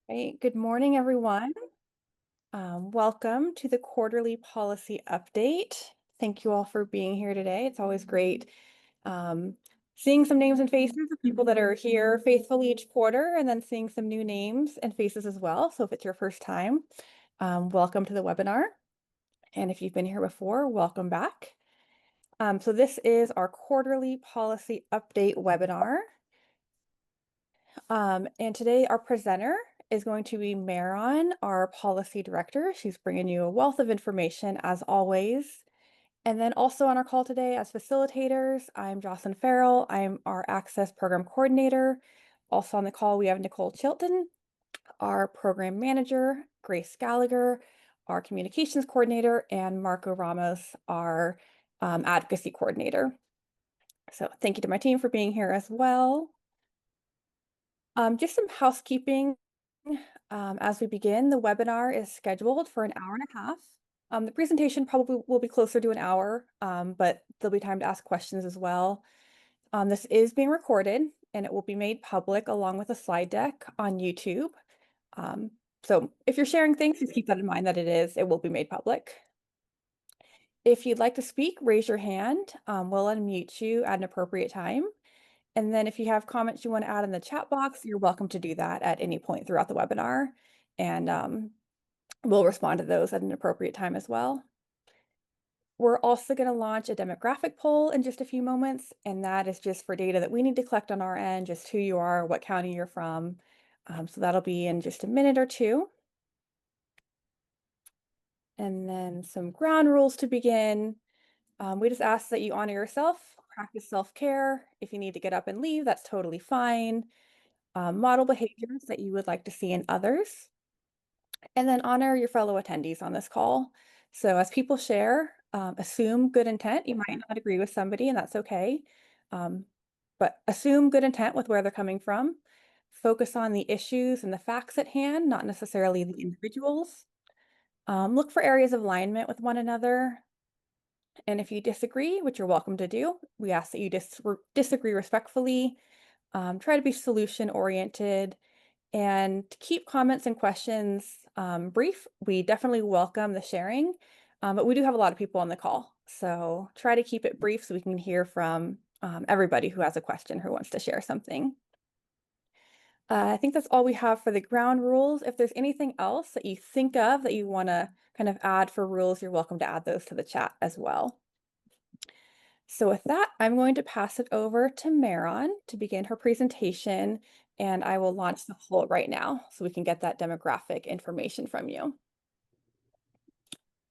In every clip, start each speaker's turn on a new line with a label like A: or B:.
A: Hey, good morning, everyone. Welcome to the quarterly policy update. Thank you all for being here today. It's always great um, seeing some names and faces of people that are here faithfully each quarter, and then seeing some new names and faces as well. So if it's your first time, welcome to the webinar. And if you've been here before, welcome back. So this is our quarterly policy update webinar. And today our presenter is going to be Maron, our policy director. She's bringing you a wealth of information as always. And then also on our call today as facilitators, I'm Jocelyn Farrell. I'm our Access Program Coordinator. Also on the call, we have Nicole Chilton, our Program Manager, Grace Gallagher, our Communications Coordinator, and Marco Ramos, our Advocacy Coordinator. So thank you to my team for being here as well. Just some housekeeping. As we begin, the webinar is scheduled for an hour and a half. The presentation probably will be closer to an hour, but there'll be time to ask questions as well. This is being recorded and it will be made public along with a slide deck on YouTube. So if you're sharing things, just keep that in mind that it will be made public. If you'd like to speak, raise your hand. We'll unmute you at an appropriate time. And then if you have comments you want to add in the chat box, you're welcome to do that at any point throughout the webinar. And we'll respond to those at an appropriate time as well. We're also going to launch a demographic poll in just a few moments, and that is just for data that we need to collect on our end, just who you are, what county you're from. So that'll be in just a minute or two. And then some ground rules to begin. We just ask that you honor yourself, practice self-care. If you need to get up and leave, that's totally fine. Model behaviors that you would like to see in others, and then honor your fellow attendees on this call. So as people share, assume good intent. You might not agree with somebody, and that's okay. But assume good intent with where they're coming from. Focus on the issues and the facts at hand, not necessarily the individuals. Look for areas of alignment with one another. And if you disagree, which you're welcome to do, we ask that you disagree respectfully. Try to be solution-oriented and to keep comments and questions brief. We definitely welcome the sharing, but we do have a lot of people on the call. So try to keep it brief so we can hear from everybody who has a question, who wants to share something. I think that's all we have for the ground rules. If there's anything else that you think of that you want to kind of add for rules, you're welcome to add those to the chat as well. So with that, I'm going to pass it over to Maron to begin her presentation, and I will launch the poll right now so we can get that demographic information from you.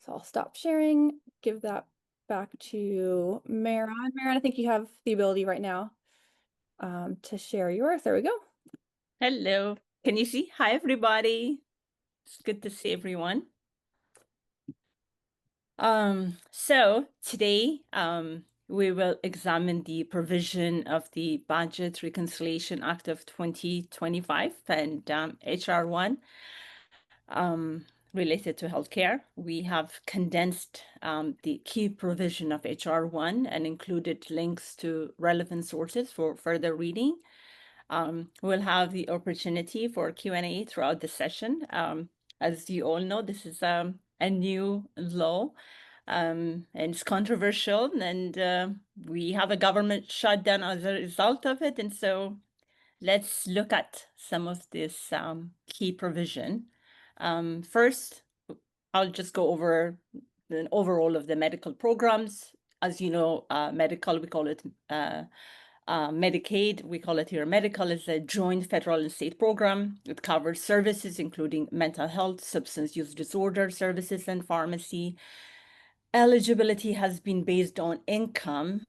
A: So I'll stop sharing, give that back to Maron. Maron, I think you have the ability right now to share yours. There we go.
B: Hello. Can you see? Hi, everybody. It's good to see everyone. So today, we will examine the provision of the Budget Reconciliation Act of 2025 and HR 1 related to healthcare. We have condensed the key provision of HR 1 and included links to relevant sources for further reading. We'll have the opportunity for Q&A throughout the session. As you all know, this is a new law, and it's controversial, and we have a government shutdown as a result of it. And so let's look at some of this key provision. First, I'll just go over the overall of the medical programs. As you know, medical, we call it Medicaid, we call it here medical, is a joint federal and state program. It covers services including mental health, substance use disorder services, and pharmacy. Eligibility has been based on income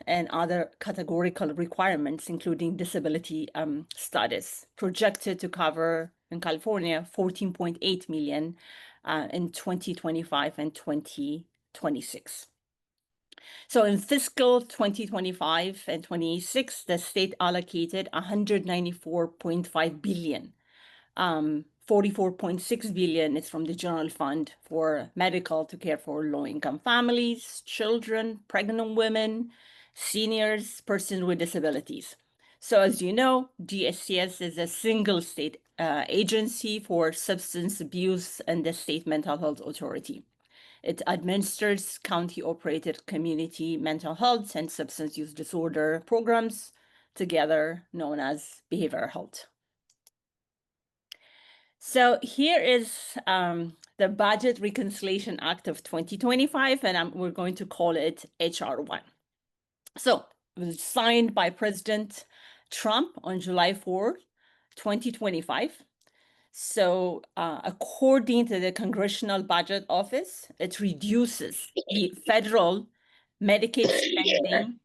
B: and other categorical requirements, including disability status, projected to cover in California 14.8 million in 2025 and 2026. So in fiscal 2025 and 26, the state allocated 194.5 billion. 44.6 billion is from the general fund for medical to care for low-income families, children, pregnant women, seniors, persons with disabilities. So as you know, DSCS is a single state agency for substance abuse and the state mental health authority. It administers county-operated community mental health and substance use disorder programs, together known as behavioral health. So here is the Budget Reconciliation Act of 2025, and we're going to call it HR 1. So it was signed by President Trump on July 4, 2025. So according to the Congressional Budget Office, it reduces the federal Medicaid spending.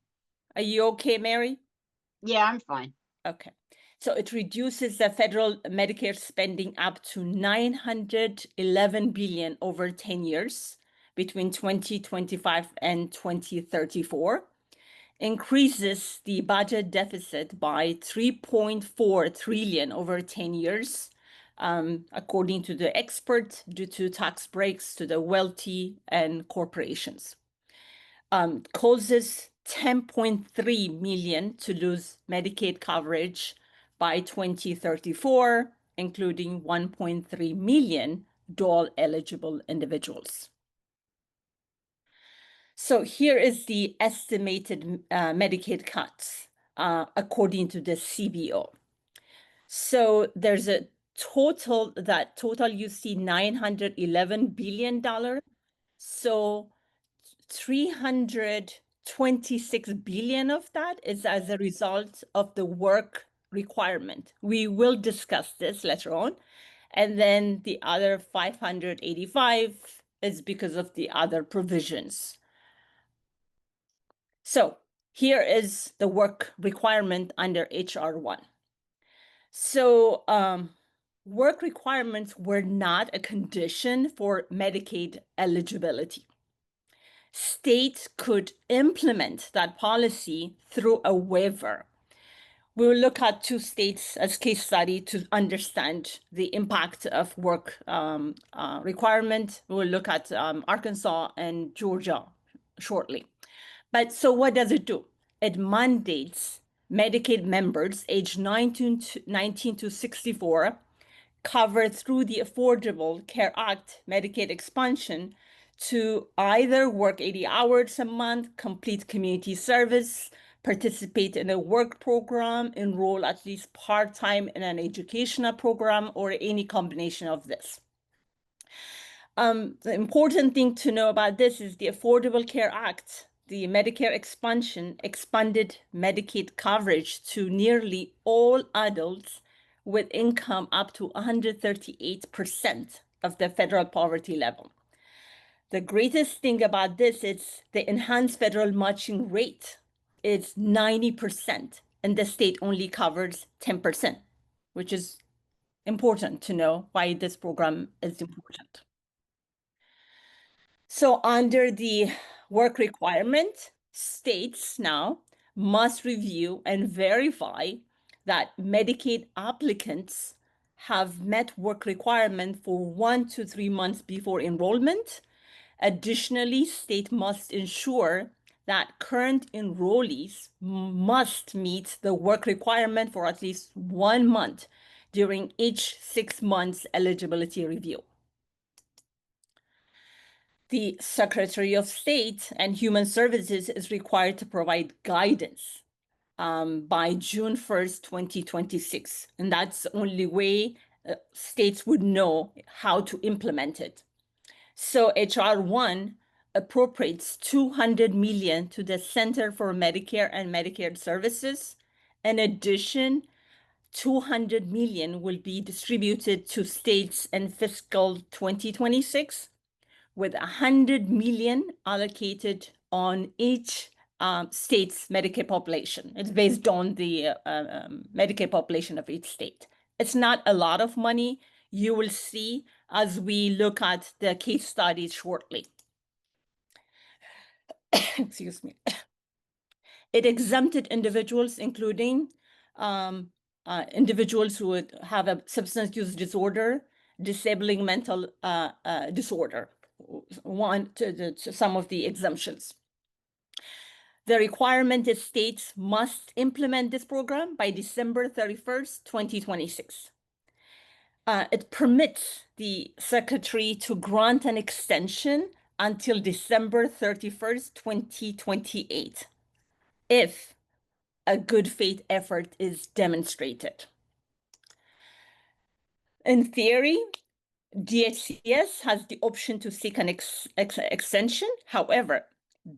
B: Are you okay, Mary?
C: Yeah, I'm fine.
B: Okay. So it reduces the federal Medicare spending up to 911 billion over 10 years between 2025 and 2034, increases the budget deficit by 3.4 trillion over 10 years, according to the expert, due to tax breaks to the wealthy and corporations. Causes 10.3 million to lose Medicaid coverage by 2034, including 1.3 million dual-eligible individuals. So here is the estimated Medicaid cuts according to the CBO. So there's a total you see $911 billion. So 326 billion of that is as a result of the work requirement. We will discuss this later on. And then the other 585 is because of the other provisions. So here is the work requirement under HR 1. So work requirements were not a condition for Medicaid eligibility. States could implement that policy through a waiver. We will look at 2 states as case study to understand the impact of work requirement. We will look at Arkansas and Georgia shortly. But so what does it do? It mandates Medicaid members aged 19 to 64 covered through the Affordable Care Act Medicaid expansion to either work 80 hours a month, complete community service, participate in a work program, enroll at least part-time in an educational program, or any combination of this. The important thing to know about this is the Affordable Care Act, the Medicare expansion, expanded Medicaid coverage to nearly all adults with income up to 138% of the federal poverty level. The greatest thing about this is the enhanced federal matching rate is 90%, and the state only covers 10%, which is important to know why this program is important. So under the work requirement, states now must review and verify that Medicaid applicants have met work requirement for 1 to 3 months before enrollment. Additionally, state must ensure that current enrollees must meet the work requirement for at least 1 month during each 6 months eligibility review. The Secretary of State and Human Services is required to provide guidance by June 1st, 2026. And that's the only way states would know how to implement it. So HR 1 appropriates $200 million to the Center for Medicare and Medicaid Services. In addition, $200 million will be distributed to states in fiscal 2026, with $100 million allocated on each state's Medicaid population. It's based on the Medicaid population of each state. It's not a lot of money. You will see as we look at the case studies shortly. Excuse me. It exempted individuals, including individuals who would have a substance use disorder, disabling mental disorder, to some of the exemptions. The requirement is states must implement this program by December 31st, 2026. It permits the secretary to grant an extension until December 31st, 2028, if a good faith effort is demonstrated. In theory, DHCS has the option to seek an extension. However,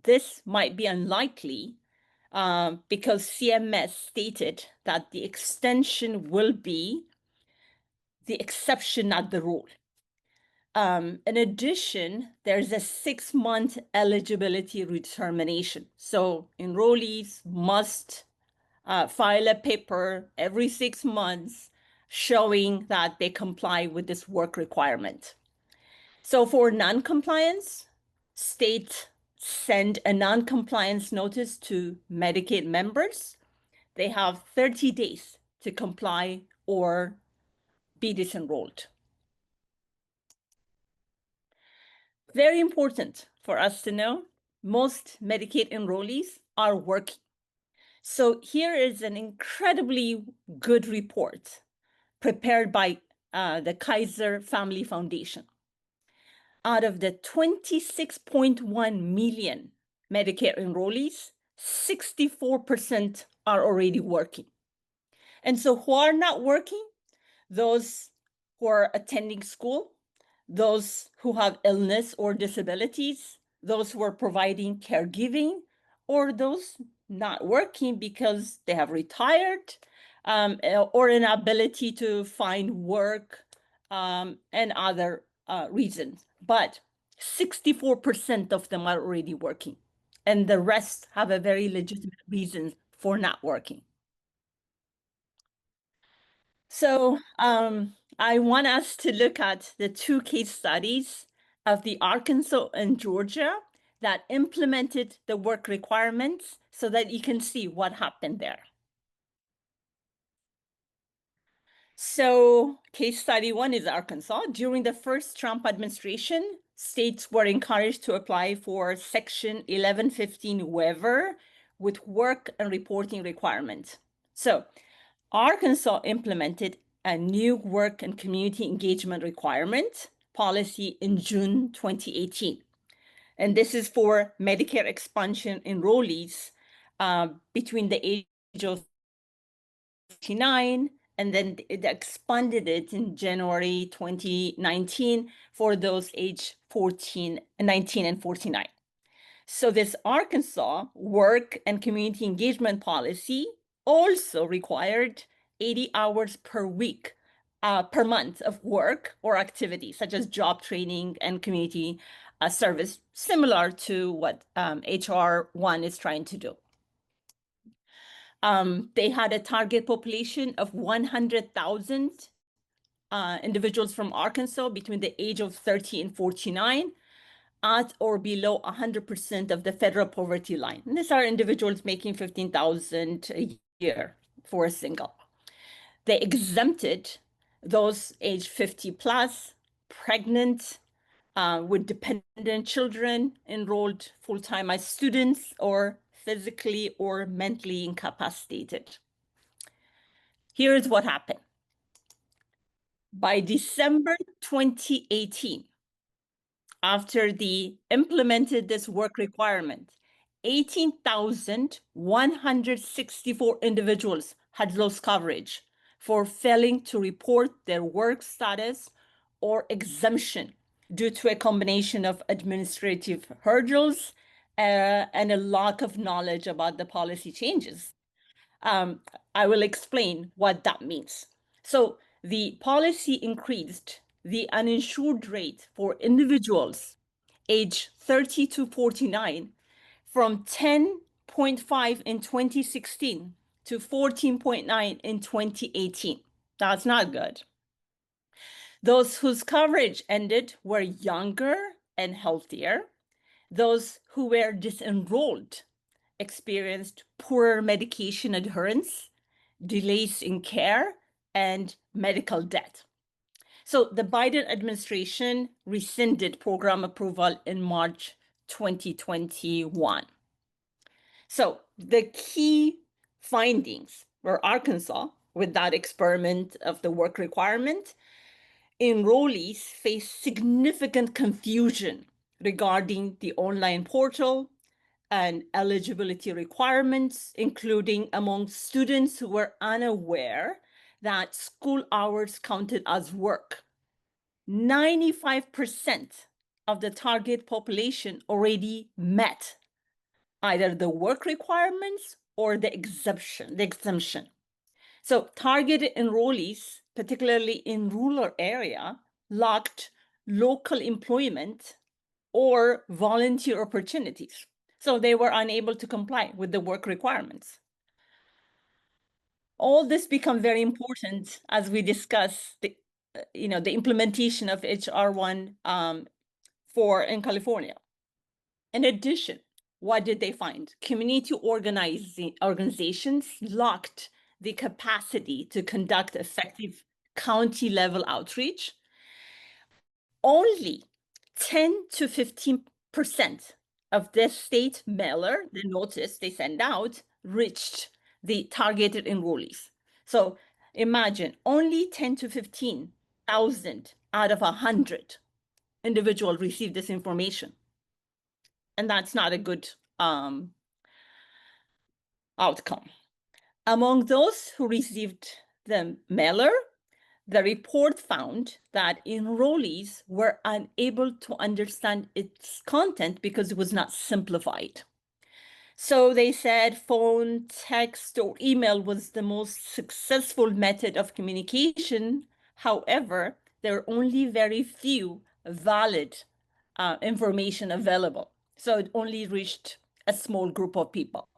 B: this might be unlikely because CMS stated that the extension will be the exception, not the rule. In addition, there's a 6-month eligibility determination. So enrollees must file a paper every 6 months showing that they comply with this work requirement. So for non-compliance, states send a non-compliance notice to Medicaid members. They have 30 days to comply or be disenrolled. Very important for us to know, most Medicaid enrollees are working. So here is an incredibly good report prepared by the Kaiser Family Foundation. Out of the 26.1 million Medicare enrollees, 64% are already working. And so who are not working? Those who are attending school, those who have illness or disabilities, those who are providing caregiving, or those not working because they have retired or inability to find work and other reasons. But 64% of them are already working, and the rest have a very legitimate reason for not working. So I want us to look at the 2 case studies of the Arkansas and Georgia that implemented the work requirements so that you can see what happened there. So case study 1 is Arkansas. During the first Trump administration, states were encouraged to apply for Section 1115 waiver with work and reporting requirements. So Arkansas implemented a new work and community engagement requirement policy in June 2018. And this is for Medicare expansion enrollees between the age of 59, and then it expanded it in January 2019 for those age 19 and 49. So this Arkansas work and community engagement policy also required 80 hours per week, per month of work or activity, such as job training and community service, similar to what HR 1 is trying to do. They had a target population of 100,000 individuals from Arkansas between the age of 30 and 49, at or below 100% of the federal poverty line. And these are individuals making $15,000 a year for a single. They exempted those age 50 plus, pregnant, with dependent children, enrolled full-time as students, or physically or mentally incapacitated. Here's what happened. By December 2018, after they implemented this work requirement, 18,164 individuals had lost coverage for failing to report their work status or exemption due to a combination of administrative hurdles and a lack of knowledge about the policy changes. I will explain what that means. So the policy increased the uninsured rate for individuals age 30 to 49 from 10.5 in 2016 to 14.9 in 2018. That's not good. Those whose coverage ended were younger and healthier. Those who were disenrolled experienced poorer medication adherence, delays in care, and medical debt. So the Biden administration rescinded program approval in March 2021. So the key findings were Arkansas, with that experiment of the work requirement, enrollees face significant confusion regarding the online portal and eligibility requirements, including among students who were unaware that school hours counted as work. 95% of the target population already met either the work requirements or the exemption. So targeted enrollees, particularly in rural area, lacked local employment or volunteer opportunities. So they were unable to comply with the work requirements. All this become very important as we discuss the, the implementation of HR1 in California. In addition, what did they find? Community organizations lacked the capacity to conduct effective county level outreach. Only 10 to 15% of the state mailer, the notice they send out, reached the targeted enrollees. So imagine only 10 to 15,000 out of 100 individuals received this information. And that's not a good outcome. Among those who received the mailer, the report found that enrollees were unable to understand its content because it was not simplified. So they said phone, text, or email was the most successful method of communication. However, there are only very few valid information available. So it only reached a small group of people.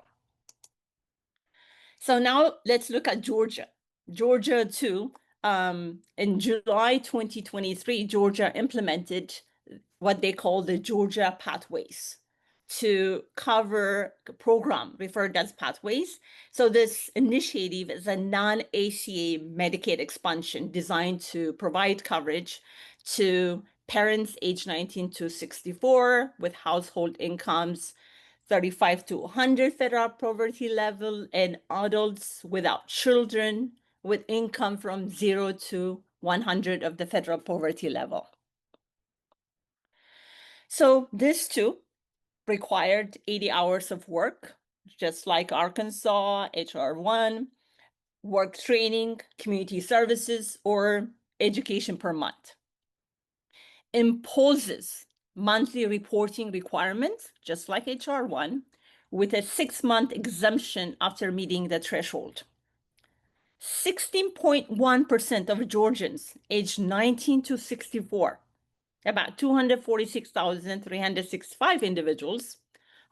B: So now let's look at Georgia. Georgia too, in July 2023, Georgia implemented what they call the Georgia Pathways to cover a program referred as Pathways. So this initiative is a non-ACA Medicaid expansion designed to provide coverage to parents age 19 to 64 with household incomes 35 to 100 federal poverty level, and adults without children with income from 0 to 100 of the federal poverty level. So this too required 80 hours of work, just like Arkansas, HR1, work training, community services, or education per month. Imposes monthly reporting requirements, just like HR1, with a 6-month exemption after meeting the threshold. 16.1% of Georgians aged 19 to 64, about 246,365 individuals,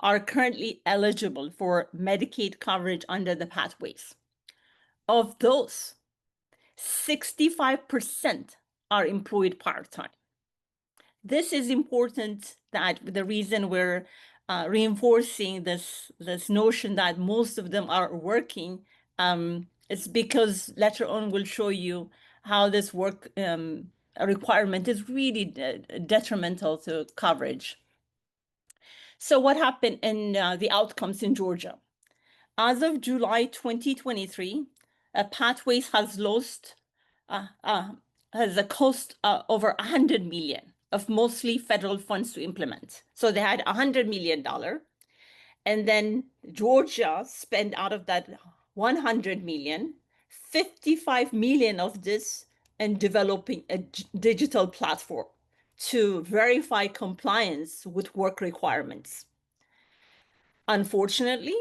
B: are currently eligible for Medicaid coverage under the pathways. Of those, 65% are employed part-time. This is important, that the reason we're reinforcing this notion that most of them are working is because later on we'll show you how this work requirement is really detrimental to coverage. So what happened in the outcomes in Georgia? As of July 2023, Pathways has lost has a cost over 100 million of mostly federal funds to implement. So they had $100 million, and then Georgia spent out of that 100 million, 55 million of this in developing a digital platform to verify compliance with work requirements. Unfortunately,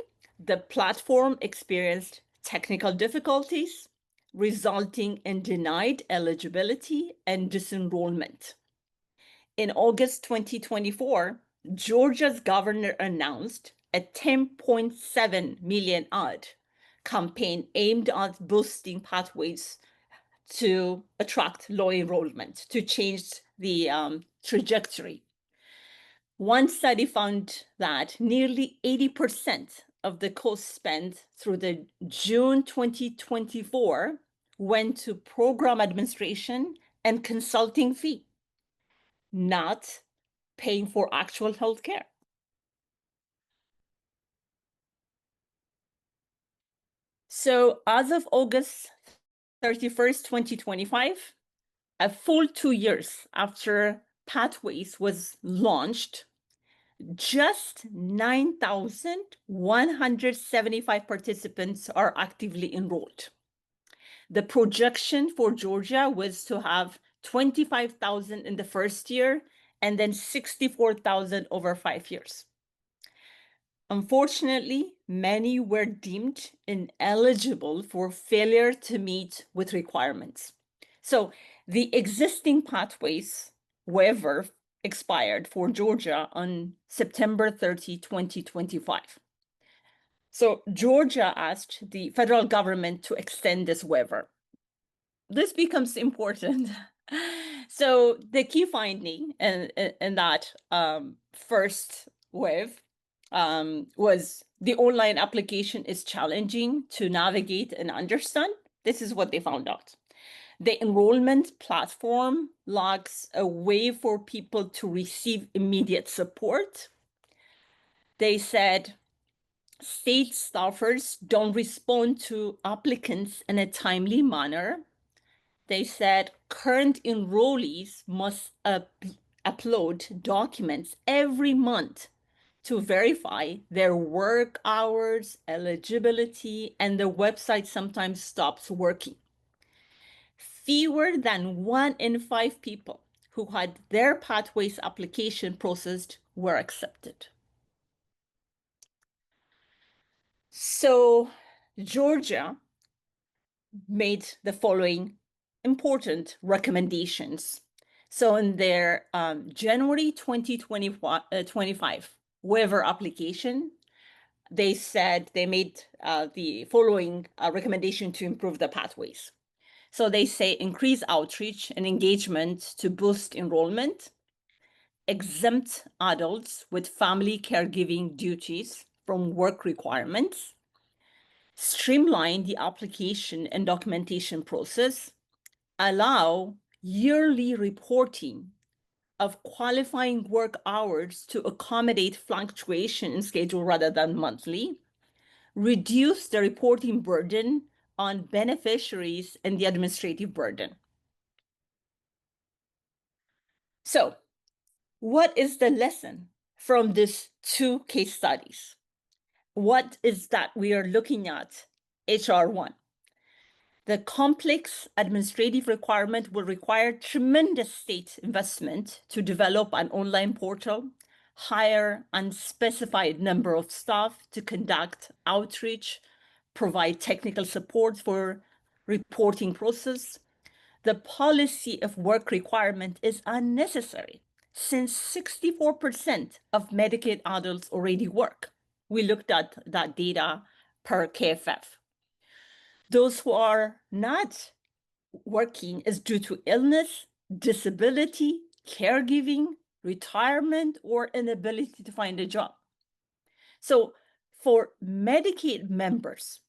B: the platform experienced technical difficulties, resulting in denied eligibility and disenrollment. In August 2024, Georgia's governor announced a 10.7 million ad campaign aimed at boosting pathways to attract low enrollment, to change the trajectory. One study found that nearly 80% of the cost spent through the June 2024 went to program administration and consulting fee, not paying for actual healthcare. So as of August 31st, 2025, a full 2 years after Pathways was launched, just 9,175 participants are actively enrolled. The projection for Georgia was to have 25,000 in the first year and then 64,000 over 5 years. Unfortunately, many were deemed ineligible for failure to meet with requirements. So the existing pathways waiver expired for Georgia on September 30, 2025. So Georgia asked the federal government to extend this waiver. This becomes important. So the key finding in that first wave was the online application is challenging to navigate and understand. This is what they found out. The enrollment platform lacks a way for people to receive immediate support. They said state staffers don't respond to applicants in a timely manner. They said current enrollees must upload documents every month to verify their work hours, eligibility, and the website sometimes stops working. Fewer than 1 in 5 people who had their Pathways application processed were accepted. So Georgia made the following important recommendations. So in their January 2025 waiver application, they said they made the following recommendation to improve the pathways. So they say increase outreach and engagement to boost enrollment, exempt adults with family caregiving duties from work requirements, streamline the application and documentation process, allow yearly reporting of qualifying work hours to accommodate fluctuation in schedule rather than monthly, reduce the reporting burden on beneficiaries and the administrative burden. So, what is the lesson from these 2 case studies? What is that we are looking at HR1? The complex administrative requirement will require tremendous state investment to develop an online portal, hire unspecified number of staff to conduct outreach, provide technical support for reporting process. The policy of work requirement is unnecessary since 64% of Medicaid adults already work. We looked at that data per KFF. Those who are not working is due to illness, disability, caregiving, retirement, or inability to find a job. So for Medicaid members,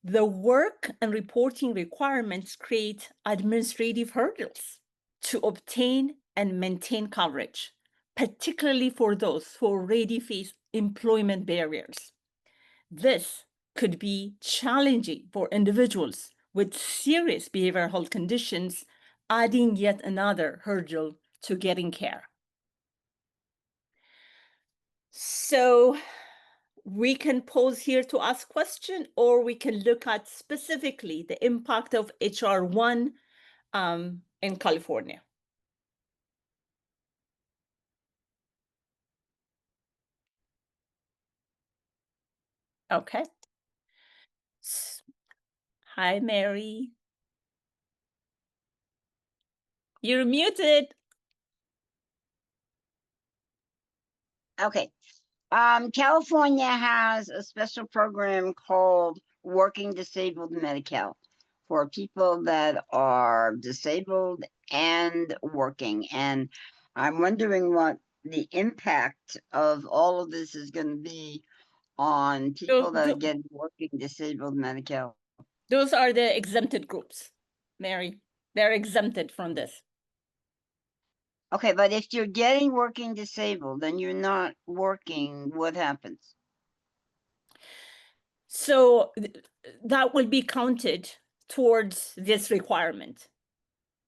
B: the work and reporting requirements create administrative hurdles to obtain and maintain coverage, particularly for those who already face employment barriers. This could be challenging for individuals with serious behavioral health conditions, adding yet another hurdle to getting care. So we can pause here to ask question, or we can look at specifically the impact of HR1 in California. Okay. Hi, Mary. You're muted.
C: Okay. California has a special program called Working Disabled Medi-Cal for people that are disabled and working. And I'm wondering what the impact of all of this is going to be on people that are getting Working Disabled Medi-Cal.
B: Those are the exempted groups, Mary. They're exempted from this.
C: Okay, but if you're getting Working Disabled and you're not working, what happens?
B: So that will be counted towards this requirement.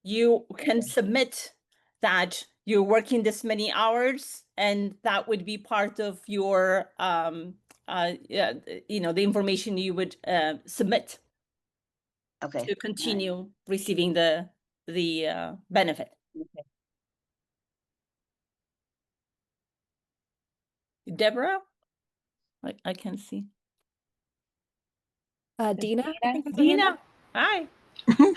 B: You can submit that you're working this many hours, and that would be part of your, the information you would submit
C: Okay.
B: to continue receiving the benefit.
C: Okay.
B: Deborah, I can see.
A: Dina, I think is her hand
B: Dina,
A: up.
B: hi.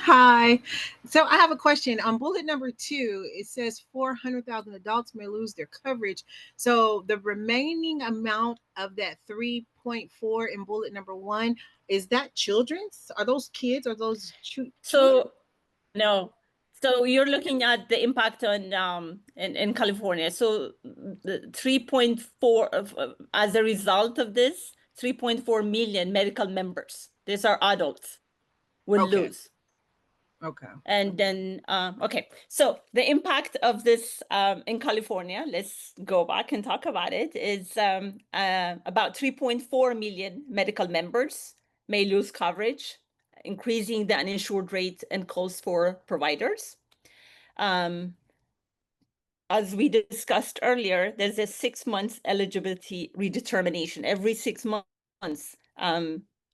D: Hi. So I have a question. On bullet number 2, it says 400,000 adults may lose their coverage. So the remaining amount of that 3.4 in bullet number 1, is that children's? Are those kids? Are those children?
B: So no. So you're looking at the impact on in California. So the 3.4 as a result of this, 3.4 million medical members. These are adults will
D: Okay.
B: lose.
D: Okay.
B: And then okay, so the impact of this in California, let's go back and talk about it, is about 3.4 million medical members may lose coverage, increasing the uninsured rate and costs for providers. As we discussed earlier, there's a 6 months eligibility redetermination. Every 6 months,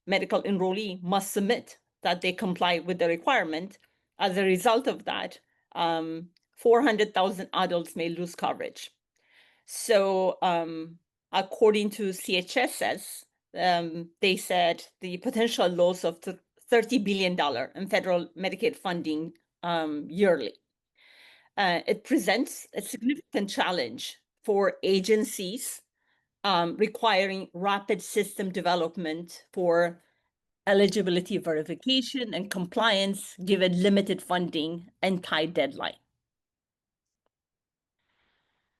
B: medical enrollee must submit that they comply with the requirement. As a result of that, 400,000 adults may lose coverage. So according to CHSS, they said the potential loss of $30 billion in federal Medicaid funding yearly. It presents a significant challenge for agencies requiring rapid system development for eligibility verification and compliance given limited funding and tight deadline.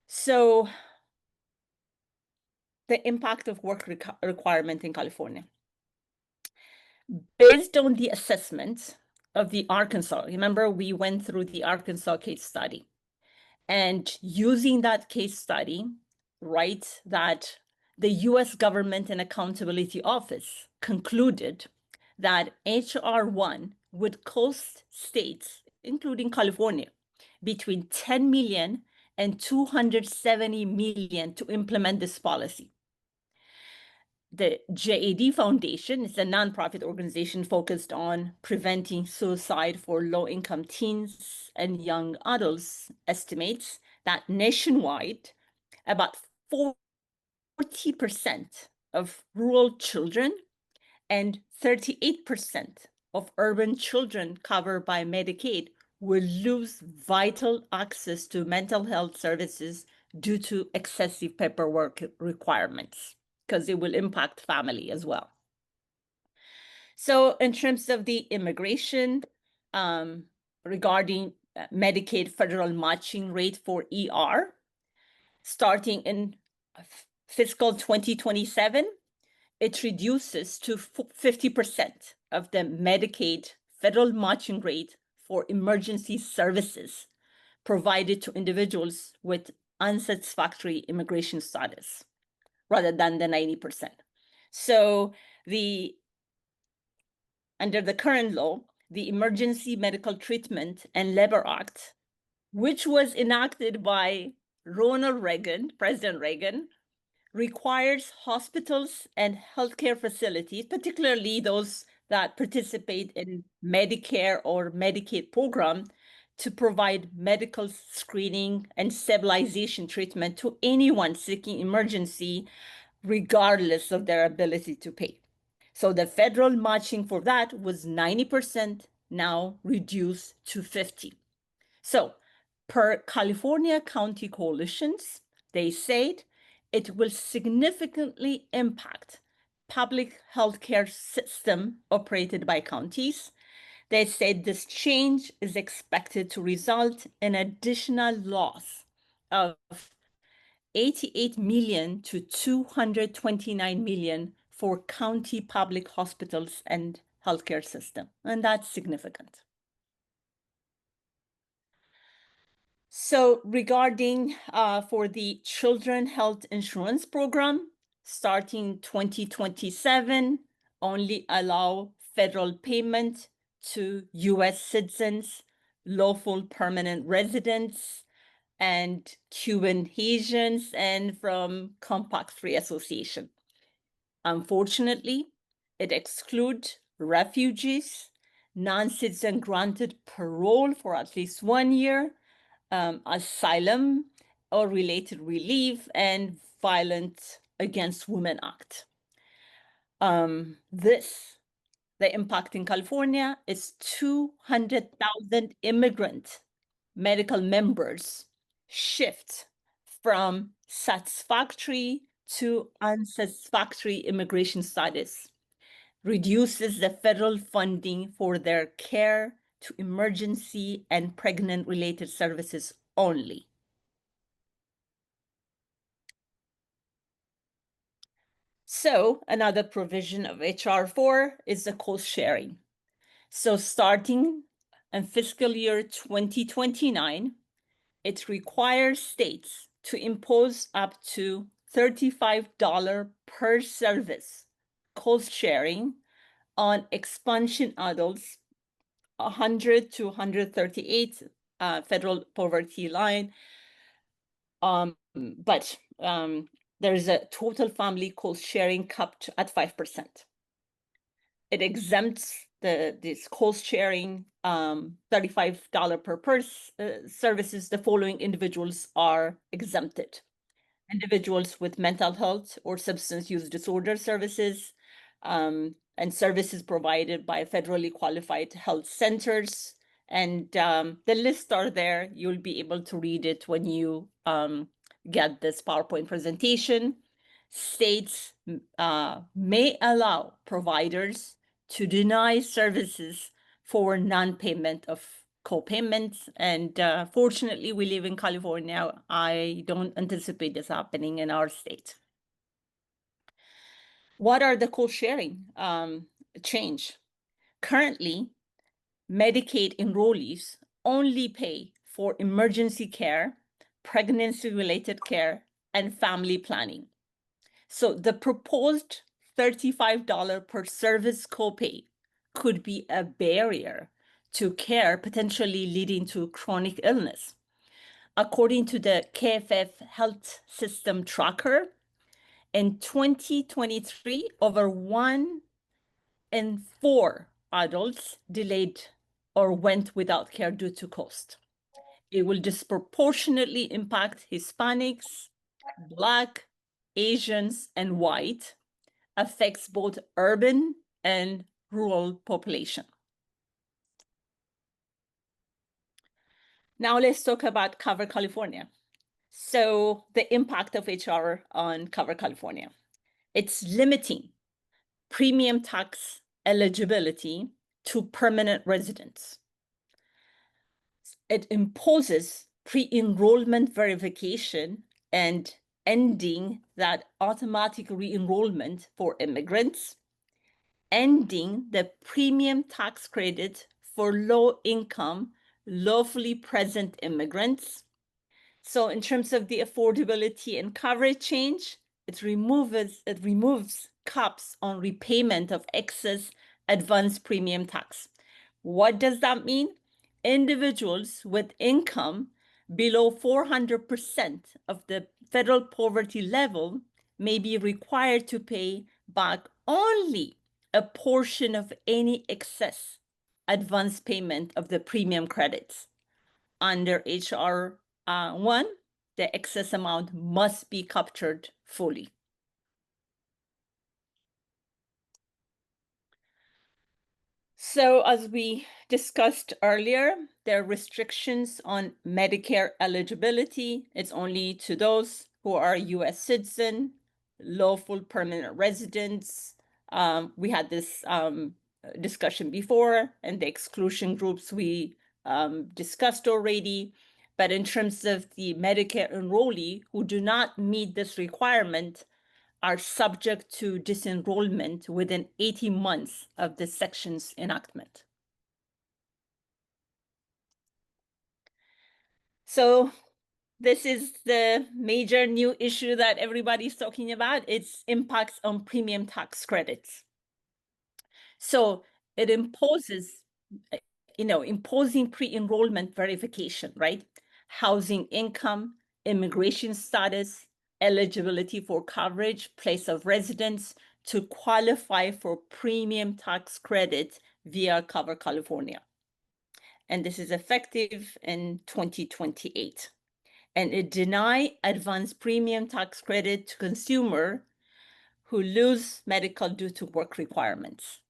B: So the impact of work requirement in California. Based on the assessment of the Arkansas, remember we went through the Arkansas case study, and using that case study, right, that the US Government and Accountability Office concluded that HR 1 would cost states, including California, between 10 million and 270 million to implement this policy. The JAD Foundation is a nonprofit organization focused on preventing suicide for low-income teens and young adults, estimates that nationwide, about 40% of rural children and 38% of urban children covered by Medicaid will lose vital access to mental health services due to excessive paperwork requirements, because it will impact family as well. So in terms of the immigration, regarding Medicaid federal matching rate for ER, starting in fiscal 2027, it reduces to 50% of the Medicaid federal matching rate for emergency services provided to individuals with unsatisfactory immigration status, rather than the 90%. So under the current law, the Emergency Medical Treatment and Labor Act, which was enacted by President Reagan, requires hospitals and healthcare facilities, particularly those that participate in Medicare or Medicaid program, to provide medical screening and stabilization treatment to anyone seeking emergency, regardless of their ability to pay. So the federal matching for that was 90%, now reduced to 50%. So per California County Coalitions, they said it will significantly impact public healthcare system operated by counties. They said this change is expected to result in additional loss of 88 million to 229 million for county public hospitals and healthcare system, and that's significant. So regarding for the Children Health Insurance Program, starting 2027, only allow federal payment to US citizens, lawful permanent residents, and Cuban Haitians, and from Compact Free Association. Unfortunately, it excludes refugees, non-citizen granted parole for at least 1 year, asylum or related relief, and Violence Against Women Act. The impact in California is 200,000 immigrant medical members shift from satisfactory to unsatisfactory immigration status, reduces the federal funding for their care to emergency and pregnant-related services only. So another provision of HR 4 is the cost sharing. So starting in fiscal year 2029, it requires states to impose up to $35 per service cost sharing on expansion adults 100 to 138 federal poverty line. But there is a total family cost sharing capped at 5%. It exempts this cost sharing $35 per services. The following individuals are exempted: individuals with mental health or substance use disorder services, and services provided by federally qualified health centers. And the lists are there. You'll be able to read it when you get this PowerPoint presentation. States may allow providers to deny services for non-payment of co-payments. And fortunately, we live in California. I don't anticipate this happening in our state. What are the cost sharing change? Currently, Medicaid enrollees only pay for emergency care, pregnancy-related care, and family planning. So the proposed $35 per service copay could be a barrier to care, potentially leading to chronic illness. According to the KFF Health System Tracker, in 2023, over 1 in 4 adults delayed or went without care due to cost. It will disproportionately impact Hispanics, Black, Asians, and white, affects both urban and rural population. Now let's talk about Cover California. So the impact of HR on Cover California. It's limiting premium tax eligibility to permanent residents. It imposes pre-enrollment verification and ending that automatic re-enrollment for immigrants, ending the premium tax credit for low-income, lawfully present immigrants. So in terms of the affordability and coverage change, it removes caps on repayment of excess advance premium tax. What does that mean? Individuals with income below 400% of the federal poverty level may be required to pay back only a portion of any excess advance payment of the premium credits. Under HR 1, the excess amount must be captured fully. So as we discussed earlier, there are restrictions on Medicare eligibility. It's only to those who are US citizen, lawful permanent residents. We had this discussion before, and the exclusion groups we discussed already. But in terms of the Medicare enrollee who do not meet this requirement, are subject to disenrollment within 18 months of the section's enactment. So this is the major new issue that everybody's talking about. Its impacts on premium tax credits. So it imposes, imposing pre-enrollment verification, right? Housing income, immigration status, eligibility for coverage, place of residence to qualify for premium tax credit via Cover California. And this is effective in 2028. And it denies advanced premium tax credit to consumer who lose medical due to work requirements.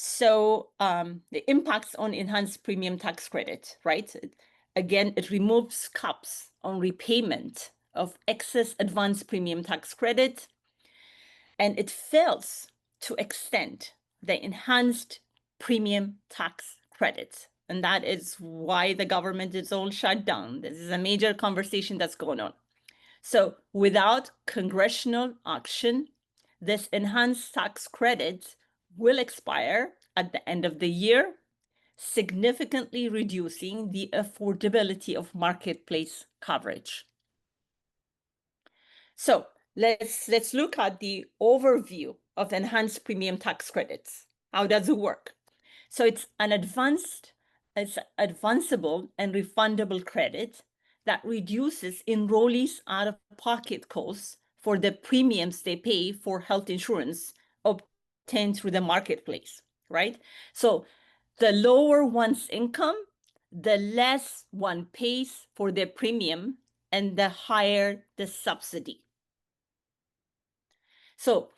B: So the impacts on enhanced premium tax credit, right? Again, it removes caps on repayment of excess advanced premium tax credit, and it fails to extend the enhanced premium tax credit. And that is why the government is all shut down. This is a major conversation that's going on. So without congressional action, this enhanced tax credit will expire at the end of the year, significantly reducing the affordability of marketplace coverage. So let's look at the overview of enhanced premium tax credits. How does it work? So it's advanceable and refundable credit that reduces enrollees' out-of-pocket costs for the premiums they pay for health insurance obtained through the marketplace, right? So the lower one's income, the less one pays for their premium and the higher the subsidy. So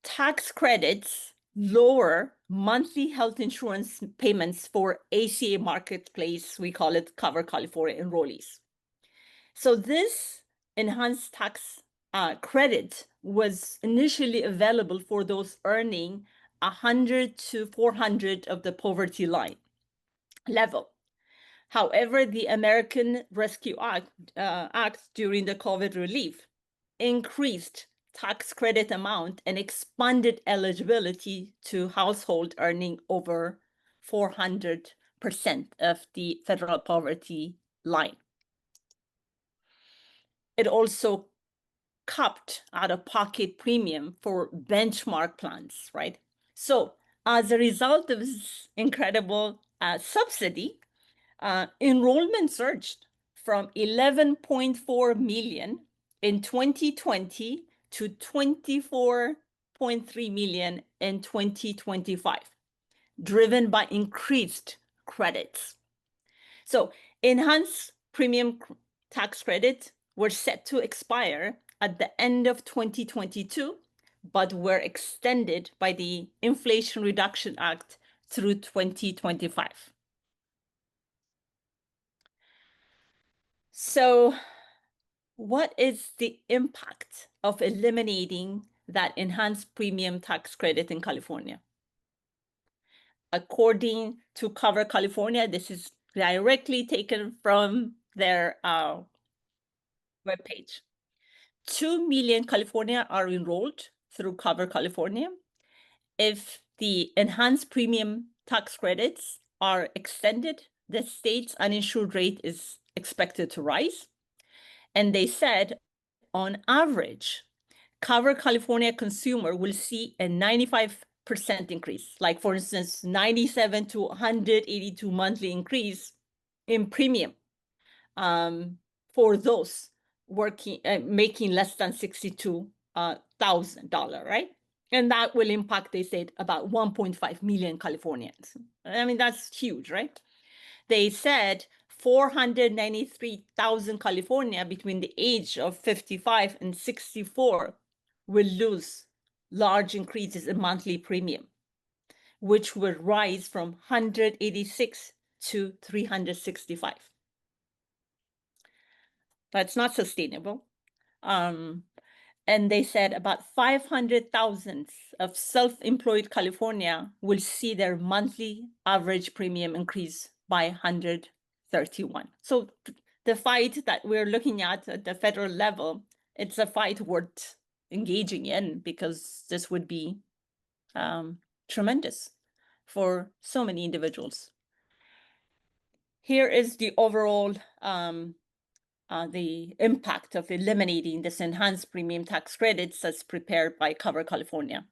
B: tax credits lower monthly health insurance payments for ACA marketplace, we call it Cover California enrollees. So this enhanced tax credit was initially available for those earning 100 to 400 of the poverty line level. However, the American Rescue Act during the COVID relief increased tax credit amount and expanded eligibility to household earning over 400% of the federal poverty line. It also capped out-of-pocket premium for benchmark plans, right? So as a result of this incredible subsidy, enrollment surged from 11.4 million in 2020 to 24.3 million in 2025, driven by increased credits. So enhanced premium tax credits were set to expire at the end of 2022, but were extended by the Inflation Reduction Act through 2025. So what is the impact of eliminating that enhanced premium tax credit in California? According to Cover California, this is directly taken from their webpage. 2 million California are enrolled through Cover California. If the enhanced premium tax credits are extended, the state's uninsured rate is expected to rise. And they said, on average, Cover California consumer will see a 95% increase. Like, for instance, 97 to 182 monthly increase in premium for those working, making less than $62,000, right? And that will impact, they said, about 1.5 million Californians. I mean, that's huge, right? They said 493,000 California between the age of 55 and 64 will lose large increases in monthly premium, which will rise from 186 to 365. That's not sustainable. And they said about 500,000 of self-employed California will see their monthly average premium increase by 131. So the fight that we're looking at the federal level, it's a fight worth engaging in, because this would be tremendous for so many individuals. Here is the overall the impact of eliminating this enhanced premium tax credits as prepared by Cover California.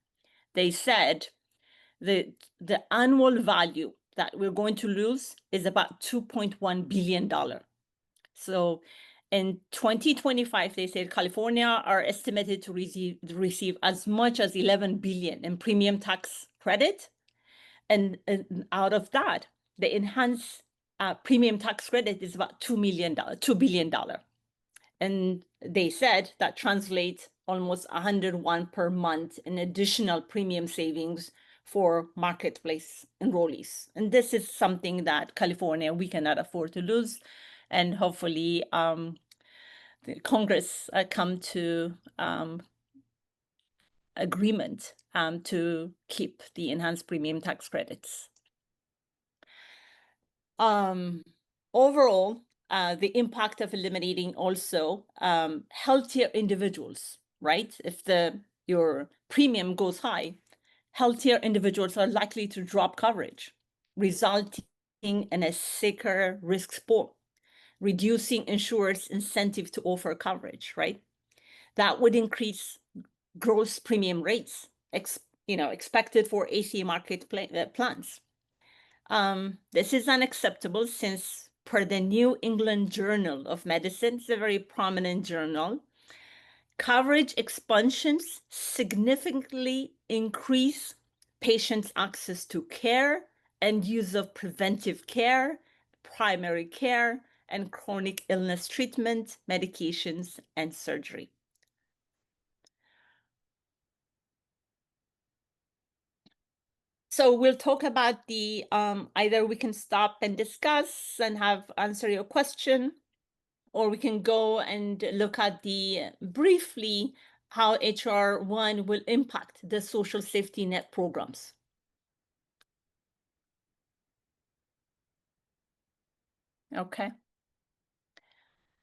B: they said the annual value that we're going to lose is about $2.1 billion. So in 2025, they said California are estimated to receive as much as 11 billion in premium tax credit. And out of that, the enhanced premium tax credit is about $2 billion. And they said that translates almost 101 per month in additional premium savings for marketplace enrollees. And this is something that California, we cannot afford to lose. And hopefully the Congress come to agreement to keep the enhanced premium tax credits. Overall, the impact of eliminating also healthier individuals, right? If your premium goes high, healthier individuals are likely to drop coverage, resulting in a sicker risk pool, reducing insurers' incentive to offer coverage, right? That would increase gross premium rates, expected for ACA market plans. This is unacceptable since, per the New England Journal of Medicine, it's a very prominent journal, coverage expansions significantly increase patients' access to care and use of preventive care, primary care, and chronic illness treatment, medications, and surgery. So we'll talk about the, either we can stop and discuss and answer your question, or we can go and look at briefly how HR 1 will impact the social safety net programs. Okay.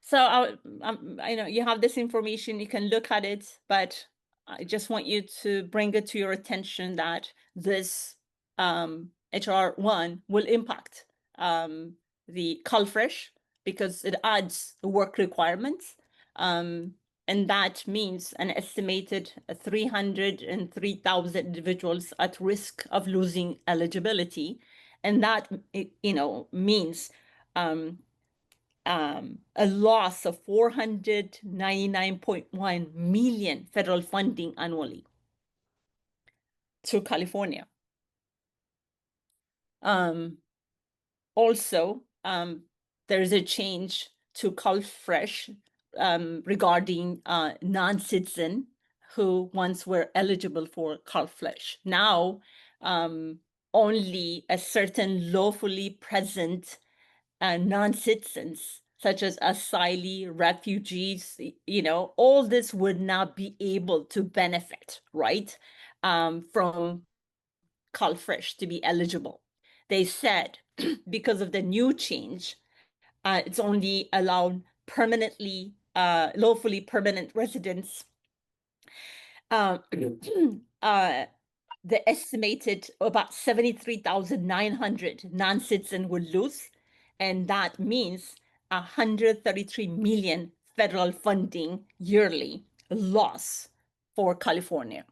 B: So I know you have this information, you can look at it, but I just want you to bring it to your attention that this HR 1 will impact the CalFresh because it adds work requirements. And that means an estimated 303,000 individuals at risk of losing eligibility. And that, means a loss of 499.1 million federal funding annually to California. Also, there is a change to CalFresh regarding non-citizen who once were eligible for CalFresh. Now, only a certain lawfully present non-citizens, such as asylee, refugees, all this would not be able to benefit, right, from CalFresh to be eligible. They said because of the new change, it's only allowed permanently, lawfully permanent residents. The estimated about 73,900 non-citizen would lose, and that means 133 million federal funding yearly loss for California.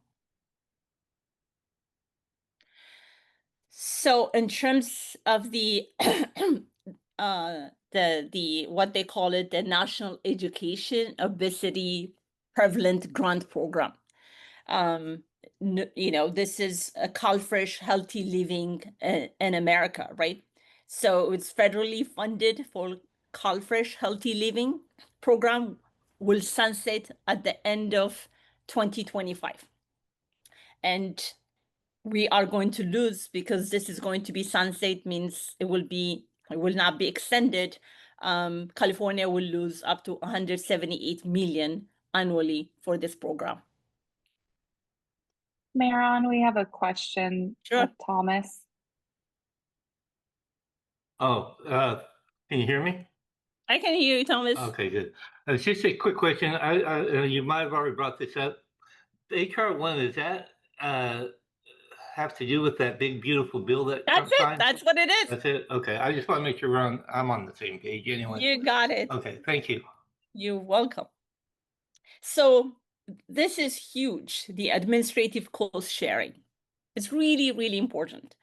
B: So in terms of the what they call it, the National Education Obesity Prevalent Grant Program. This is a CalFresh Healthy Living in America, right? So it's federally funded for CalFresh Healthy Living program will sunset at the end of 2025. And we are going to lose because this is going to be sunset means it will not be extended. California will lose up to 178 million annually for this program.
E: Maron, we have a question
B: Sure.
E: with Thomas.
F: Oh, can you hear me?
B: I can hear you, Thomas.
F: Okay, good. It's just a quick question. You might have already brought this up. The HR 1, does that have to do with that big, beautiful bill that
B: That's
F: Trump
B: it.
F: signed?
B: That's what it is.
F: That's it? Okay. I just want to make sure I'm on the same page anyway.
B: You got it.
F: Okay, thank you.
B: You're welcome. So this is huge, the administrative cost sharing. It's really, really important.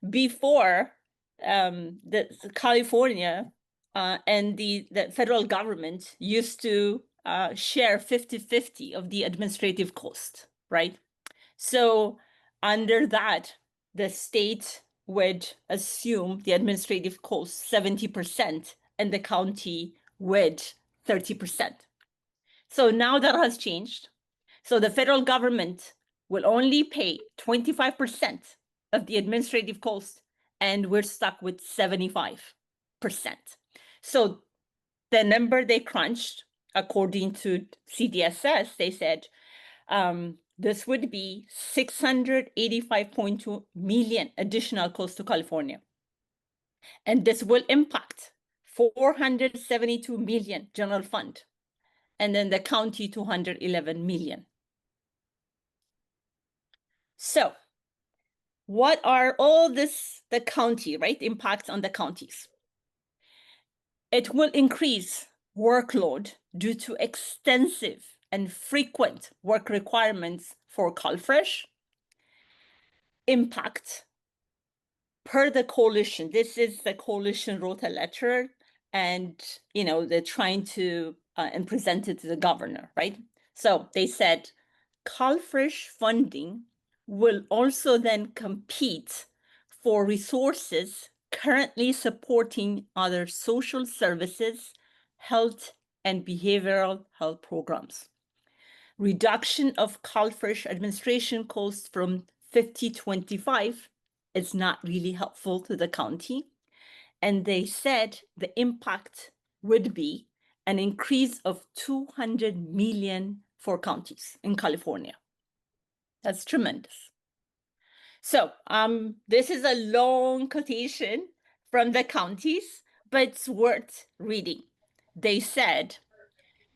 B: Before the California and the federal government used to share 50-50 of the administrative cost, right? So under that, the state would assume the administrative cost 70% and the county would 30%. So now that has changed. So the federal government will only pay 25% of the administrative cost, and we're stuck with 75%. So the number they crunched, according to CDSS, they said this would be 685.2 million additional cost to California. And this will impact 472 million general fund, and then the county 211 million. So what are all this, the county, right? Impacts on the counties. It will increase workload due to extensive and frequent work requirements for CalFresh. Impact per the coalition. This is the coalition wrote a letter, and they're trying to and present it to the governor, right? So they said CalFresh funding will also then compete for resources currently supporting other social services, health, and behavioral health programs. Reduction of CalFresh administration costs from 50-25 is not really helpful to the county. And they said the impact would be an increase of 200 million for counties in California. That's tremendous. So this is a long quotation from the counties, but it's worth reading. They said,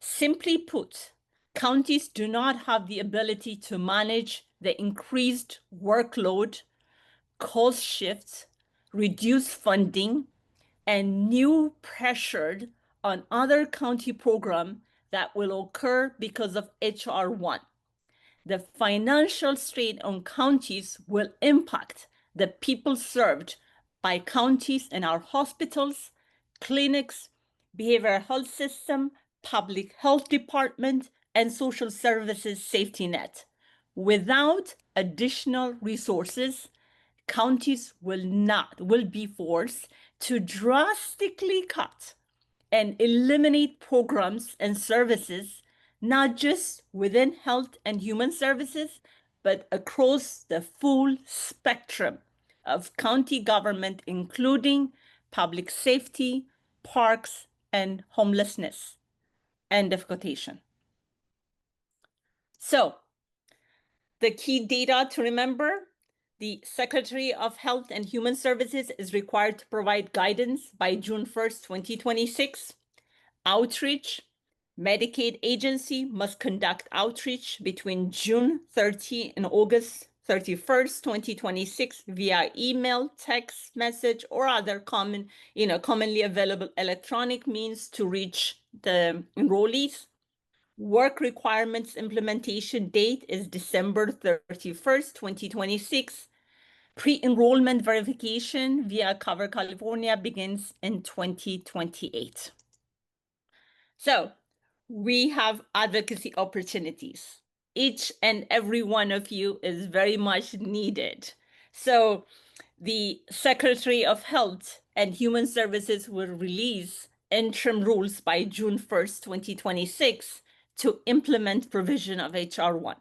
B: simply put, counties do not have the ability to manage the increased workload, cost shifts, reduced funding, and new pressure on other county programs that will occur because of HR 1. The financial strain on counties will impact the people served by counties in our hospitals, clinics, behavioral health system, public health department, and social services safety net. Without additional resources, counties will be forced to drastically cut and eliminate programs and services, not just within health and human services, but across the full spectrum of county government, including public safety, parks, and homelessness. End of quotation. So the key data to remember: the Secretary of Health and Human Services is required to provide guidance by June 1st, 2026. Outreach: Medicaid agency must conduct outreach between June 30 and August 31st, 2026 via email, text message, or other commonly available electronic means to reach the enrollees. Work requirements implementation date is December 31st, 2026. Pre-enrollment verification via Cover California begins in 2028. So we have advocacy opportunities. Each and every one of you is very much needed. So the Secretary of Health and Human Services will release interim rules by June 1st, 2026 to implement provision of HR 1.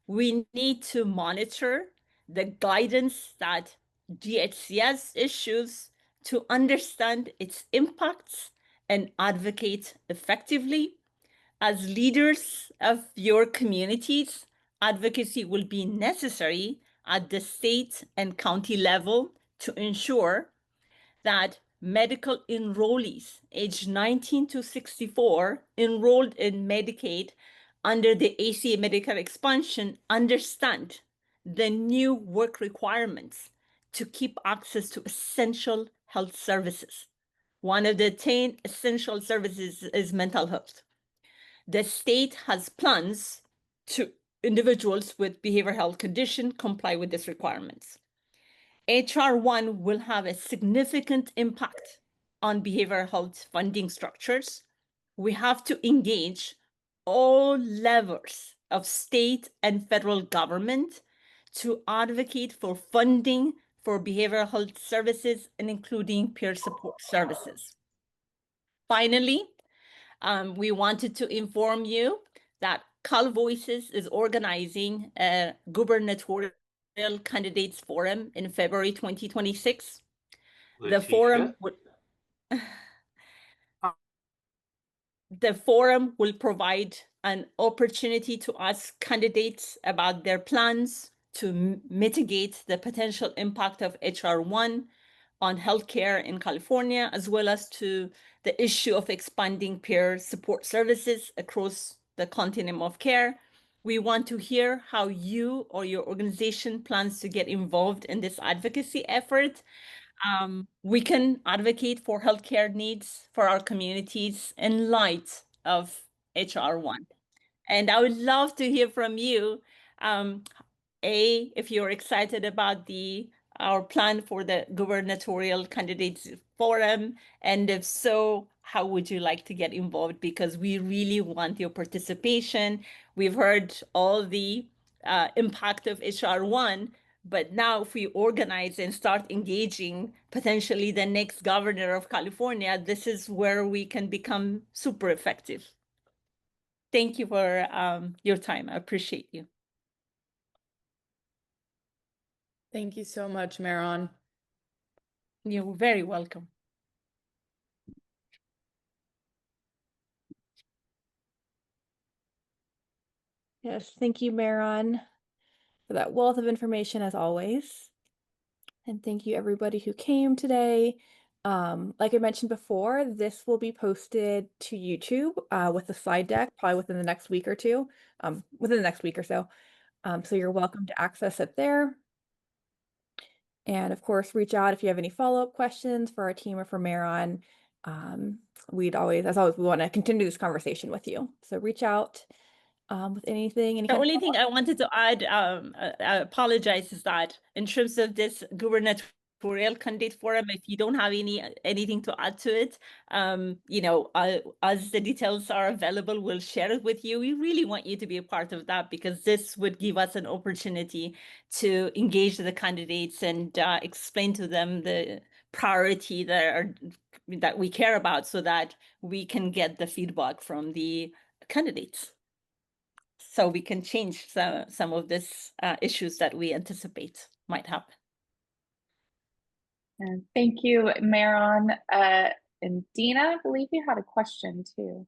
B: We need to monitor the guidance that DHCS issues to understand its impacts and advocate effectively. As leaders of your communities, advocacy will be necessary at the state and county level to ensure that medical enrollees aged 19 to 64 enrolled in Medicaid under the ACA Medicare expansion understand the new work requirements to keep access to essential health services. One of the 10 essential services is mental health. The state has plans to individuals with behavioral health condition comply with these requirements. HR 1 will have a significant impact on behavioral health funding structures. We have to engage all levels of state and federal government to advocate for funding for behavioral health services and including peer support services. Finally, we wanted to inform you that Cal Voices is organizing a gubernatorial candidates forum in February 2026. The forum will provide an opportunity to ask candidates about their plans to mitigate the potential impact of HR 1 on healthcare in California, as well as to the issue of expanding peer support services across the continuum of care. We want to hear how you or your organization plans to get involved in this advocacy effort. We can advocate for healthcare needs for our communities in light of HR 1. And I would love to hear from you, if you're excited about our plan for the gubernatorial candidates forum, and if so, how would you like to get involved? Because we really want your participation. We've heard all the impact of HR 1, but now if we organize and start engaging potentially the next governor of California, this is where we can become super effective. Thank you for your time. I appreciate you.
G: Thank you so much, Maron.
B: You're very welcome.
A: Yes, thank you, Maron, for that wealth of information as always. And thank you everybody who came today. Like I mentioned before, this will be posted to YouTube with the slide deck probably within the next week or two, within the next week or so. So you're welcome to access it there. And of course, reach out if you have any follow-up questions for our team or for Maron. We'd always, as always, we want to continue this conversation with you. So reach out with anything.
B: The only thing I wanted to add, I apologize, is that in terms of this gubernatorial candidate forum, if you don't have anything to add to it, as the details are available, we'll share it with you. We really want you to be a part of that, because this would give us an opportunity to engage the candidates and explain to them the priority that we care about, so that we can get the feedback from the candidates, so we can change some of these issues that we anticipate might happen.
E: And thank you, Maron. And Dina, I believe you had a question too.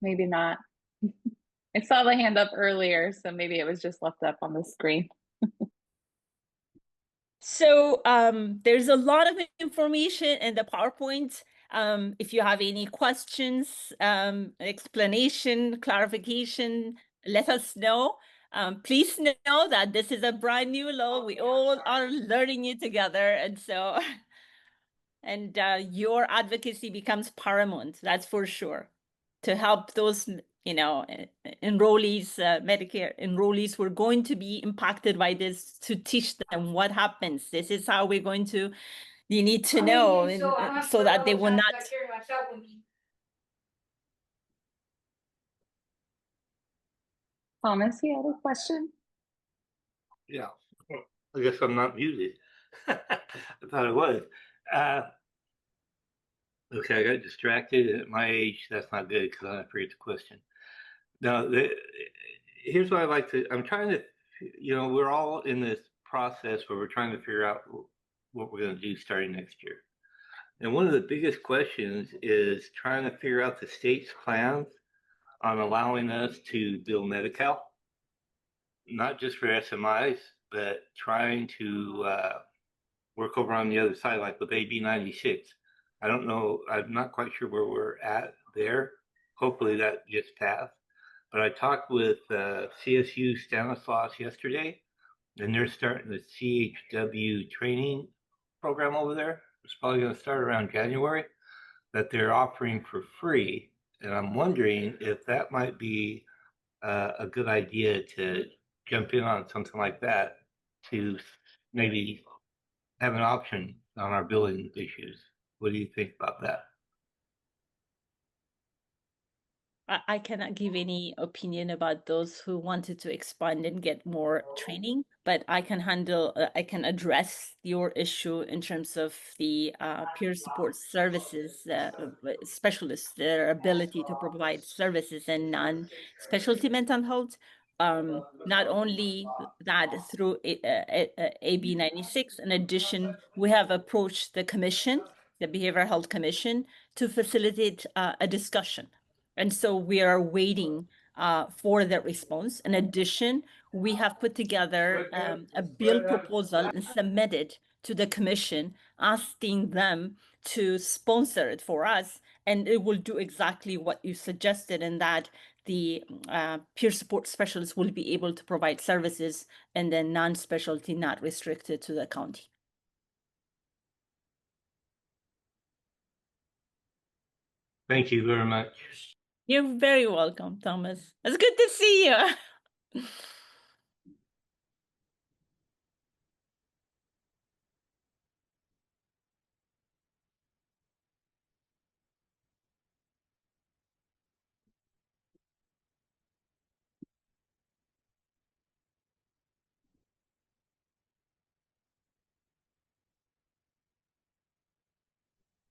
E: Maybe not. I saw the hand up earlier, so maybe it was just left up on the screen.
B: So there's a lot of information in the PowerPoint. If you have any questions, explanation, clarification, let us know. Please know that this is a brand new law. We all are learning it together. And so, your advocacy becomes paramount, that's for sure, to help those, enrollees, Medicare enrollees who are going to be impacted by this, to teach them what happens. This is how we're going to, you need to know, so that they will not.
E: Thomas, you had a question?
F: Yeah, I guess I'm not muted. I thought I was. Okay, I got distracted. At my age, that's not good, because I forget the question. Now, here's what I like to, I'm trying to, we're all in this process where we're trying to figure out what we're going to do starting next year. And one of the biggest questions is trying to figure out the state's plans on allowing us to bill Medi-Cal, not just for SMIs, but trying to work over on the other side, like with AB 96. I don't know, I'm not quite sure where we're at there. Hopefully that gets passed. But I talked with CSU Stanislaus yesterday, and they're starting the CHW training program over there. It's probably going to start around January, that they're offering for free And I'm wondering if that might be a good idea to jump in on something like that to maybe have an option on our billing issues. What do you think about that?
B: I cannot give any opinion about those who wanted to expand and get more training, but I can I can address your issue in terms of the peer support services specialists, their ability to provide services in non-specialty mental health. Not only that through AB 96, in addition, we have approached the commission, the Behavioral Health Commission, to facilitate a discussion. And so we are waiting for the response. In addition, we have put together a bill proposal and submitted to the commission, asking them to sponsor it for us. And it will do exactly what you suggested, in that the peer support specialists will be able to provide services and then non-specialty, not restricted to the county.
F: Thank you very much.
B: You're very welcome, Thomas. It's good to see you.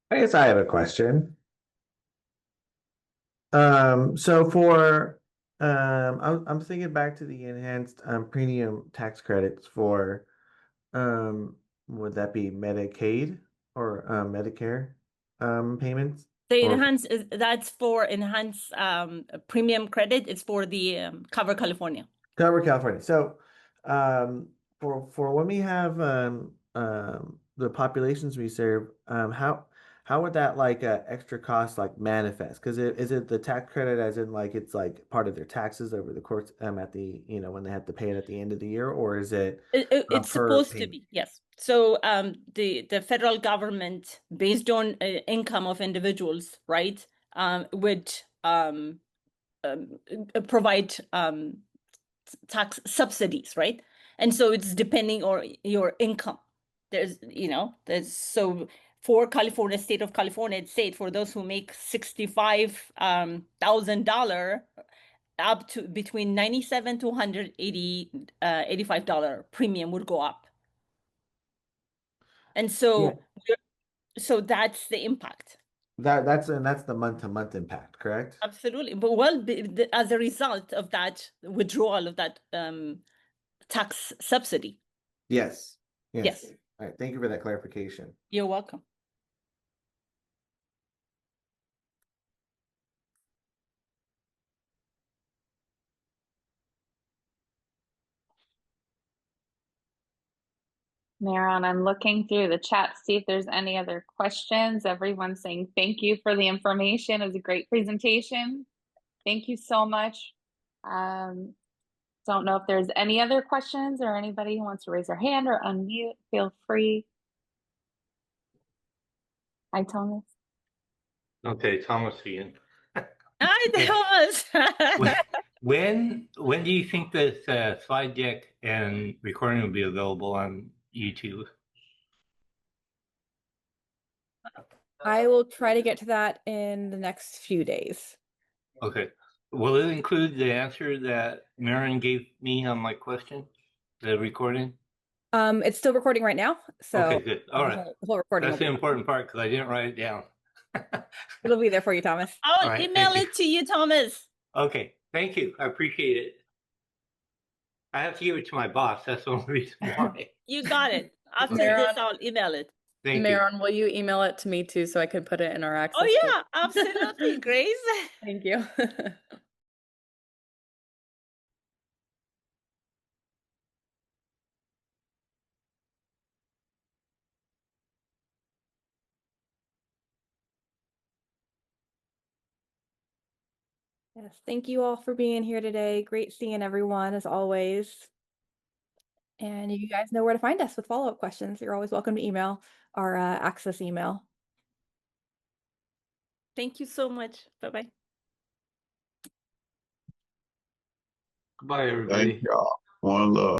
H: I guess I have a question. So for I'm thinking back to the enhanced premium tax credits for would that be Medicaid or Medicare payments?
B: The
H: Or-
B: enhance that's for enhanced premium credit. It's for the Cover California.
H: Cover California. So for when we have the populations we serve, how would that like extra cost like manifest? Because is it the tax credit as in like it's like part of their taxes over the course at the when they have to pay it at the end of the year, or is it
B: It's
H: per
B: supposed to
H: payment?
B: be, yes. So the federal government, based on income of individuals, right, would provide tax subsidies, right? And so it's depending on your income. There's so for California, state of California, it said for those who make $65,000 up to between $97 to $185 premium would go up. And so so that's the impact.
H: That's the month-to-month impact, correct?
B: Absolutely. But well, as a result of that withdrawal of that tax subsidy.
H: Yes.
B: Yes.
H: All right. Thank you for that clarification.
B: You're welcome.
E: Maron, I'm looking through the chat to see if there's any other questions. Everyone's saying thank you for the information. It was a great presentation. Thank you so much. Don't know if there's any other questions or anybody who wants to raise their hand or unmute. Feel free. Hi, Thomas.
F: Okay, Thomas again.
B: Hi, Thomas.
F: When do you think this slide deck and recording will be available on YouTube?
A: I will try to get to that in the next few days.
F: Okay. Will it include the answer that Marin gave me on my question? The recording?
A: It's still recording right now, so
F: Okay, good. All right.
A: the whole recording
F: That's
A: will
F: the
A: be,
F: important part because I didn't write it down.
A: it'll be there for you, Thomas.
B: I'll
F: All right,
B: email
F: thank you.
B: it to you, Thomas.
F: Okay, thank you. I appreciate it. I have to give it to my boss. That's the only reason why.
B: You got it. After
G: Maron.
B: this, I'll email it.
F: Thank you.
G: Maron, will you email it to me too so I can put it in our access?
B: Oh
G: list?
B: yeah, absolutely, Grace.
G: Thank you.
A: Yes, thank you all for being here today. Great seeing everyone as always. And you guys know where to find us with follow-up questions. You're always welcome to email our access email.
B: Thank you so much. Bye-bye.
F: Goodbye, everybody.
I: Thank y'all. One love.